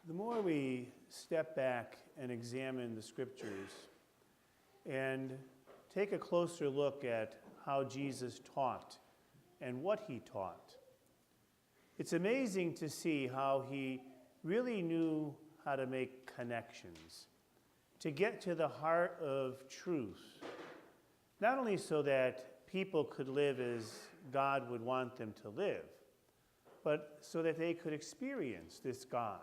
The more we step back and examine the scriptures and take a closer look at how Jesus taught and what he taught, it's amazing to see how he really knew how to make connections, to get to the heart of truth, not only so that people could live as God would want them to live, but so that they could experience this God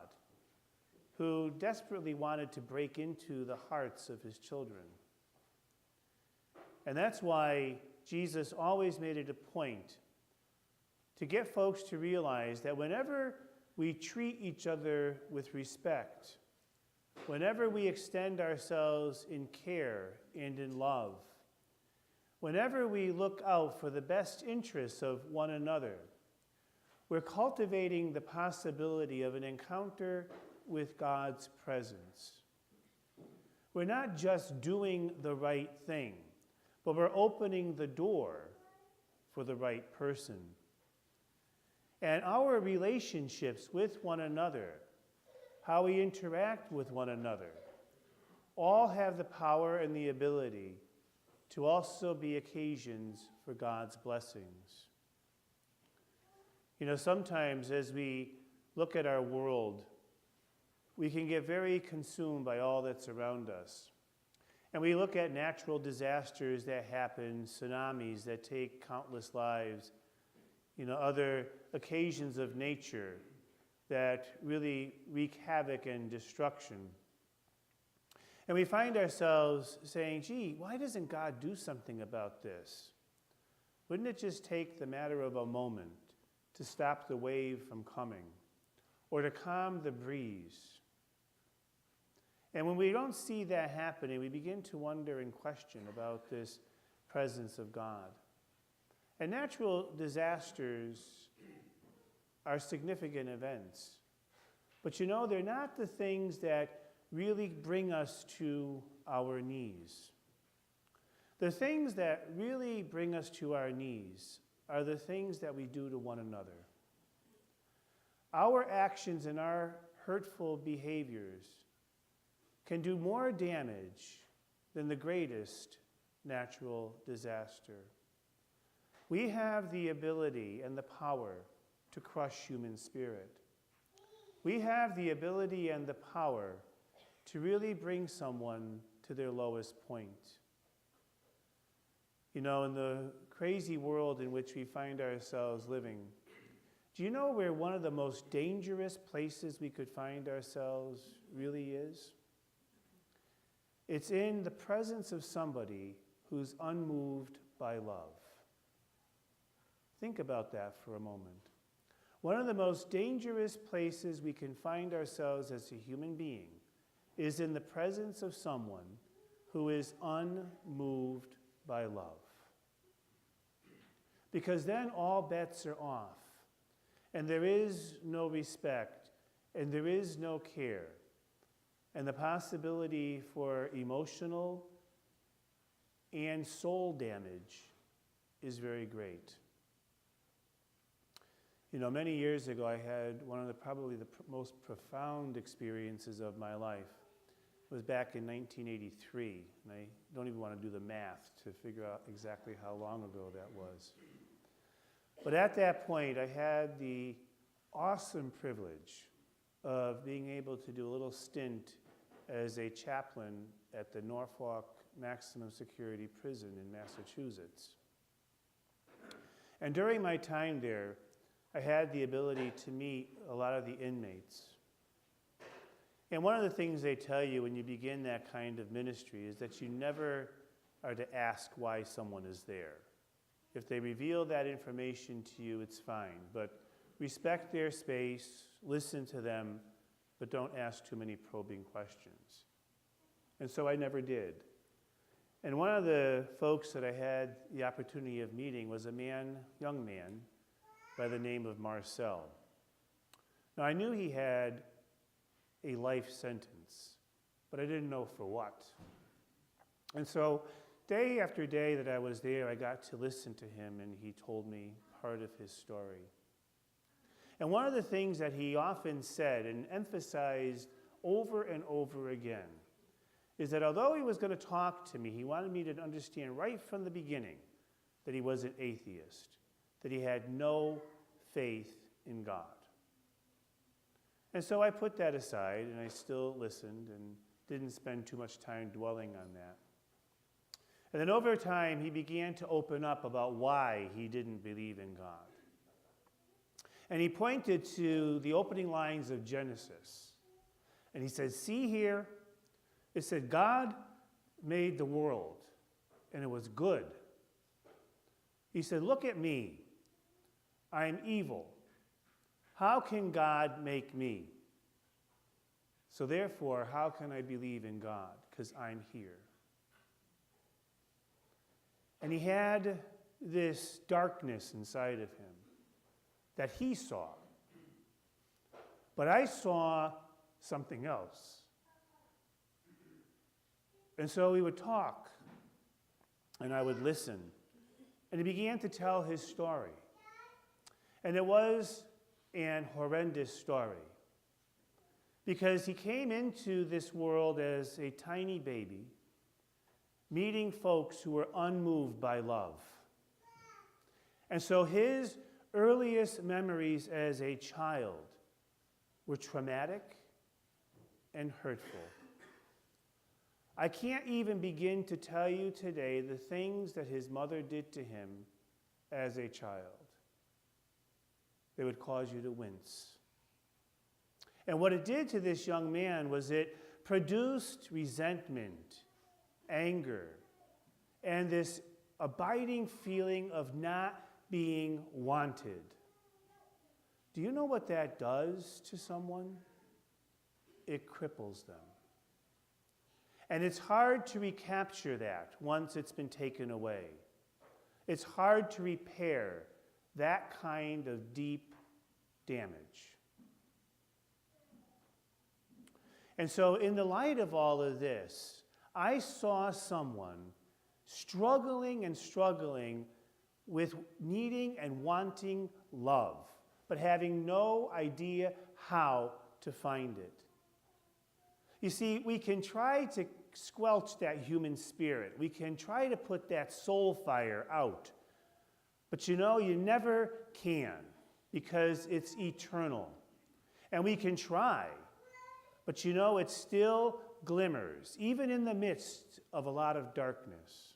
who desperately wanted to break into the hearts of his children. And that's why Jesus always made it a point to get folks to realize that whenever we treat each other with respect, whenever we extend ourselves in care and in love, whenever we look out for the best interests of one another, we're cultivating the possibility of an encounter with God's presence. We're not just doing the right thing, but we're opening the door for the right person. And our relationships with one another, how we interact with one another, all have the power and the ability to also be occasions for God's blessings. You know, sometimes as we look at our world, we can get very consumed by all that's around us. And we look at natural disasters that happen, tsunamis that take countless lives, other occasions of nature that really wreak havoc and destruction. And we find ourselves saying, gee, why doesn't God do something about this? Wouldn't it just take the matter of a moment to stop the wave from coming or to calm the breeze? And when we don't see that happening, we begin to wonder and question about this presence of God. And natural disasters are significant events. But they're not the things that really bring us to our knees. The things that really bring us to our knees are the things that we do to one another. Our actions and our hurtful behaviors can do more damage than the greatest natural disaster. We have the ability and the power to crush human spirit. We have the ability and the power to really bring someone to their lowest point. In the crazy world in which we find ourselves living, do you know where one of the most dangerous places we could find ourselves really is? It's in the presence of somebody who's unmoved by love. Think about that for a moment. One of the most dangerous places we can find ourselves as a human being is in the presence of someone who is unmoved by love. Because then all bets are off, and there is no respect, and there is no care. And the possibility for emotional and soul damage is very great. Many years ago, I had one of probably the most profound experiences of my life. It was back in 1983, and I don't even want to do the math to figure out exactly how long ago that was. But at that point, I had the awesome privilege of being able to do a little stint as a chaplain at the Norfolk Maximum Security Prison in Massachusetts. And during my time there, I had the ability to meet a lot of the inmates. And one of the things they tell you when you begin that kind of ministry is that you never are to ask why someone is there. If they reveal that information to you, it's fine. But respect their space, listen to them, but don't ask too many probing questions. And so I never did. And one of the folks that I had the opportunity of meeting was a young man, by the name of Marcel. Now, I knew he had a life sentence, but I didn't know for what. And so, day after day that I was there, I got to listen to him, and he told me part of his story. And one of the things that he often said and emphasized over and over again is that although he was going to talk to me, he wanted me to understand right from the beginning that he was an atheist, that he had no faith in God. And so I put that aside, and I still listened and didn't spend too much time dwelling on that. And then over time, he began to open up about why he didn't believe in God. And he pointed to the opening lines of Genesis. And he said, see here, it said, God made the world, and it was good. He said, look at me. I am evil. How can God make me? So therefore, how can I believe in God? Because I'm here. And he had this darkness inside of him that he saw. But I saw something else. And so we would talk, and I would listen. And he began to tell his story. And it was an horrendous story. Because he came into this world as a tiny baby, meeting folks who were unmoved by love. And so his earliest memories as a child were traumatic and hurtful. I can't even begin to tell you today the things that his mother did to him as a child. They would cause you to wince. And what it did to this young man was it produced resentment, anger, and this abiding feeling of not being wanted. Do you know what that does to someone? It cripples them. And it's hard to recapture that once it's been taken away. It's hard to repair that kind of deep damage. And so in the light of all of this, I saw someone struggling with needing and wanting love, but having no idea how to find it. You see, we can try to squelch that human spirit. We can try to put that soul fire out. But you know, you never can, because it's eternal. And we can try, but you know, it still glimmers, even in the midst of a lot of darkness.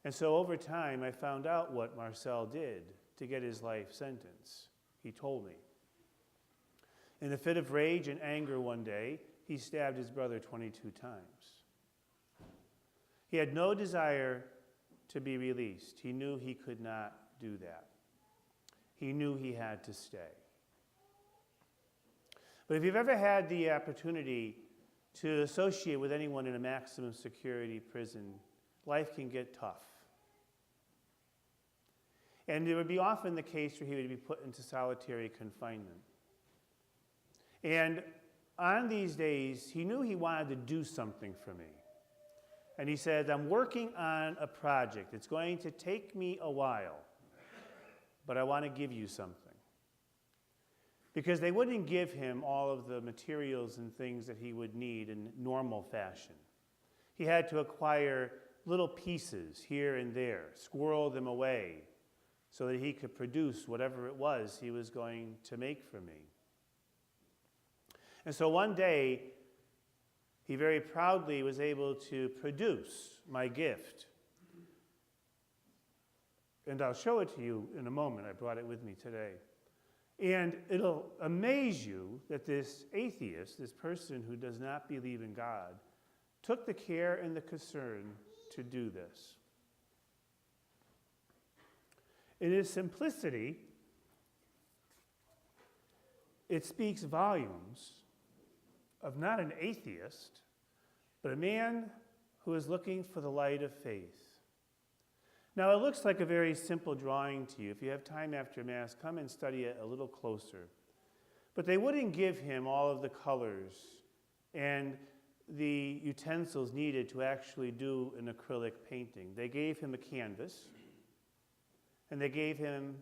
And so over time, I found out what Marcel did to get his life sentence. He told me. In a fit of rage and anger one day, he stabbed his brother 22 times. He had no desire to be released. He knew he could not do that. He knew he had to stay. But if you've ever had the opportunity to associate with anyone in a maximum security prison, life can get tough. And it would be often the case where he would be put into solitary confinement. And on these days, he knew he wanted to do something for me. And he said, I'm working on a project. It's going to take me a while, but I want to give you something. Because they wouldn't give him all of the materials and things that he would need in normal fashion. He had to acquire little pieces here and there, squirrel them away, so that he could produce whatever it was he was going to make for me. And so one day, he very proudly was able to produce my gift. And I'll show it to you in a moment. I brought it with me today. And it'll amaze you that this atheist, this person who does not believe in God, took the care and the concern to do this. In its simplicity, it speaks volumes of not an atheist, but a man who is looking for the light of faith. Now, it looks like a very simple drawing to you. If you have time after Mass, come and study it a little closer. But they wouldn't give him all of the colors and the utensils needed to actually do an acrylic painting. They gave him a canvas, and they gave him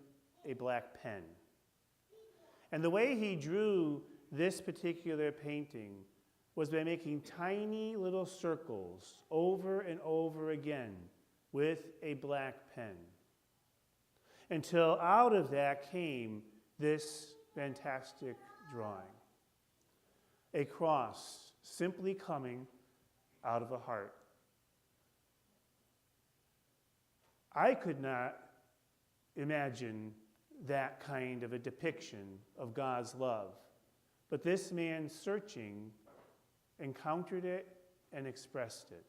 a black pen. And the way he drew this particular painting was by making tiny little circles over and over again with a black pen, until out of that came this fantastic drawing. A cross simply coming out of a heart. I could not imagine that kind of a depiction of God's love, but this man searching encountered it and expressed it.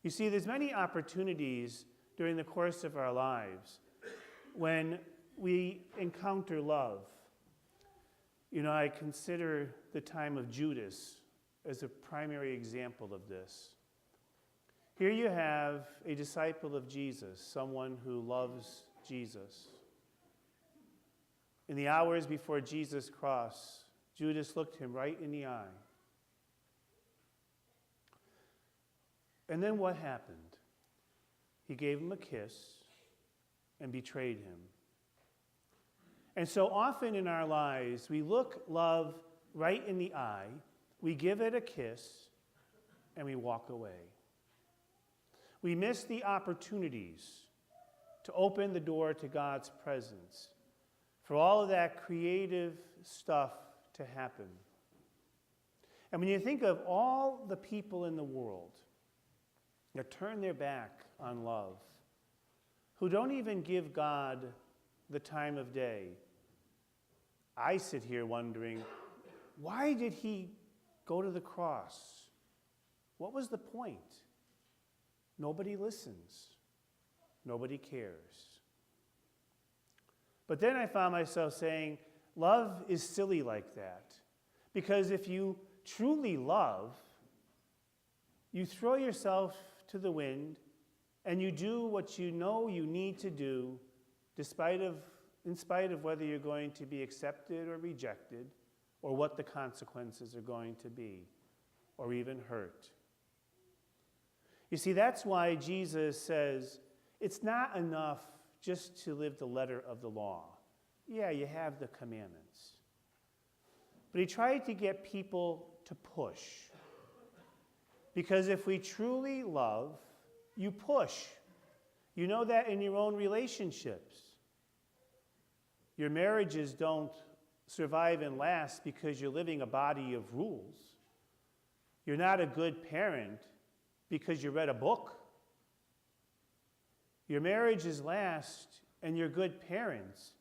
You see, there's many opportunities during the course of our lives when we encounter love. You know, I consider the time of Judas as a primary example of this. Here you have a disciple of Jesus, someone who loves Jesus. In the hours before Jesus' cross, Judas looked him right in the eye. And then what happened? He gave him a kiss and betrayed him. And so often in our lives, we look love right in the eye, we give it a kiss, and we walk away. We miss the opportunities to open the door to God's presence, for all of that creative stuff to happen. And when you think of all the people in the world that turn their back on love, who don't even give God the time of day, I sit here wondering, why did he go to the cross? What was the point? Nobody listens. Nobody cares. But then I found myself saying, love is silly like that. Because if you truly love, you throw yourself to the wind and you do what you know you need to do in spite of whether you're going to be accepted or rejected, or what the consequences are going to be, or even hurt. You see, that's why Jesus says it's not enough just to live the letter of the law. Yeah, you have the commandments. But he tried to get people to push. Because if we truly love, you push. You know that in your own relationships. Your marriages don't survive and last because you're living a body of rules. You're not a good parent because you read a book. Your marriages last and you're good parents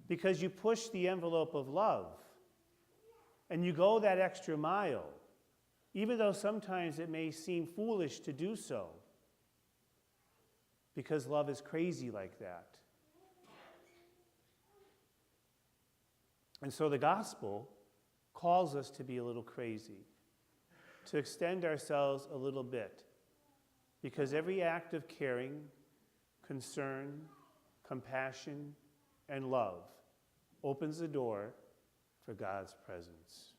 because you push the envelope of love and you go that extra mile, even though sometimes it may seem foolish to do so, because love is crazy like that. And so the gospel calls us to be a little crazy, to extend ourselves a little bit, because every act of caring, concern, compassion, and love opens the door for God's presence.